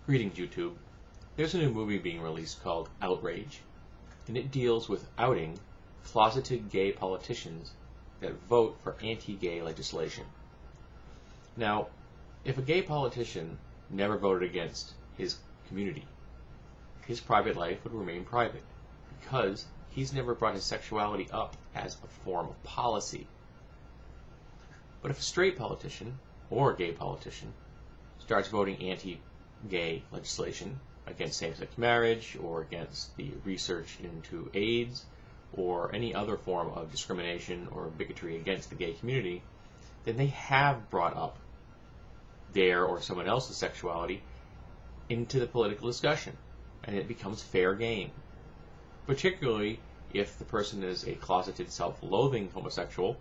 Greetings, YouTube. There's a new movie being released called Outrage, and it deals with outing closeted gay politicians that vote for anti-gay legislation. Now, if a gay politician never voted against his community, his private life would remain private, because he's never brought his sexuality up as a form of policy. But if a straight politician, or a gay politician, starts voting anti-gay legislation against same-sex marriage, or against the research into AIDS, or any other form of discrimination or bigotry against the gay community, then they have brought up their or someone else's sexuality into the political discussion, and it becomes fair game. Particularly if the person is a closeted, self-loathing homosexual,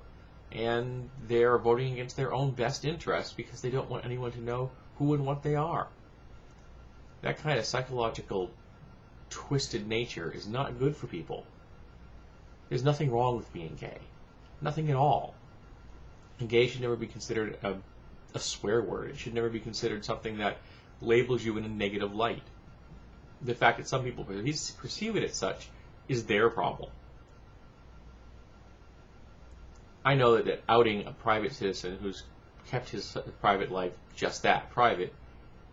and they're voting against their own best interests because they don't want anyone to know who and what they are. That kind of psychological twisted nature is not good for people. There's nothing wrong with being gay. Nothing at all. And gay should never be considered a swear word. It should never be considered something that labels you in a negative light. The fact that some people perceive it as such is their problem. I know that outing a private citizen who's kept his private life just that, private,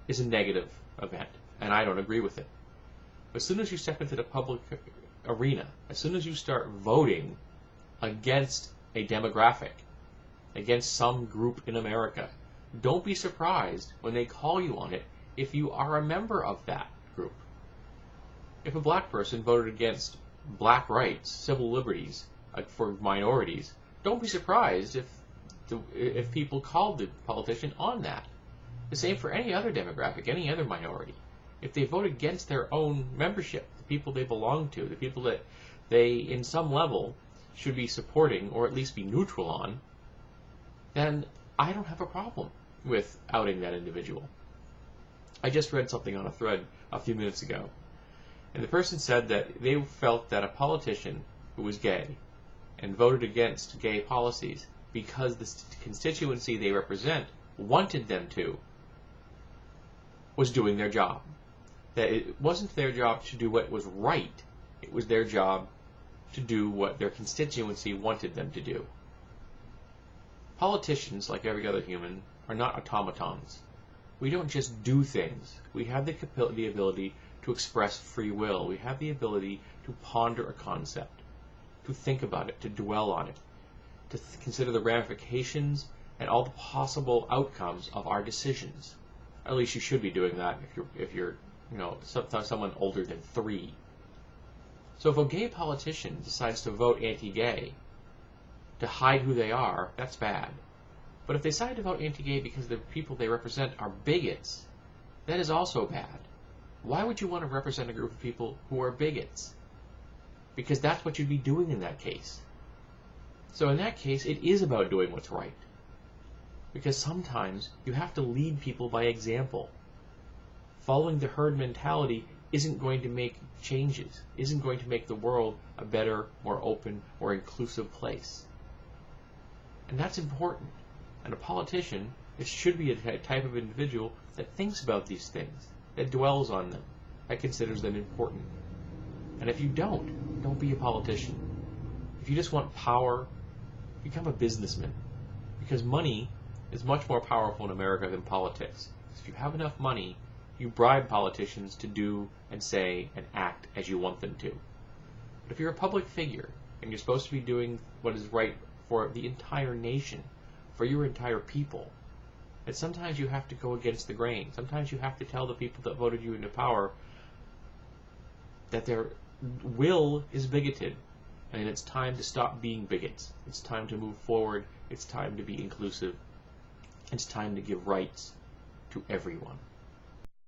is a negative event, and I don't agree with it. But as soon as you step into the public arena, as soon as you start voting against a demographic, against some group in America, don't be surprised when they call you on it if you are a member of that group. If a black person voted against black rights, civil liberties for minorities, don't be surprised if people called the politician on that. The same for any other demographic, any other minority. If they vote against their own membership, the people they belong to, the people that they, in some level, should be supporting or at least be neutral on, then I don't have a problem with outing that individual. I just read something on a thread a few minutes ago, and the person said that they felt that a politician who was gay and voted against gay policies because the constituency they represent wanted them to was doing their job. That it wasn't their job to do what was right, it was their job to do what their constituency wanted them to do. Politicians, like every other human, are not automatons. We don't just do things. We have the ability to express free will. We have the ability to ponder a concept, to think about it, to dwell on it, to consider the ramifications and all the possible outcomes of our decisions. At least you should be doing that if you're someone older than 3. So if a gay politician decides to vote anti-gay to hide who they are, that's bad. But if they decide to vote anti-gay because the people they represent are bigots, that is also bad. Why would you want to represent a group of people who are bigots? Because that's what you'd be doing in that case. So in that case, it is about doing what's right. Because sometimes you have to lead people by example. Following the herd mentality isn't going to make changes, isn't going to make the world a better, more open, more inclusive place. And that's important. And a politician, it should be a type of individual that thinks about these things, that dwells on them, that considers them important. And if you don't be a politician. If you just want power, become a businessman. Because money is much more powerful in America than politics. If you have enough money, you bribe politicians to do and say and act as you want them to. But if you're a public figure, and you're supposed to be doing what is right for the entire nation, for your entire people, that sometimes you have to go against the grain. Sometimes you have to tell the people that voted you into power that their will is bigoted, and it's time to stop being bigots. It's time to move forward. It's time to be inclusive. It's time to give rights to everyone.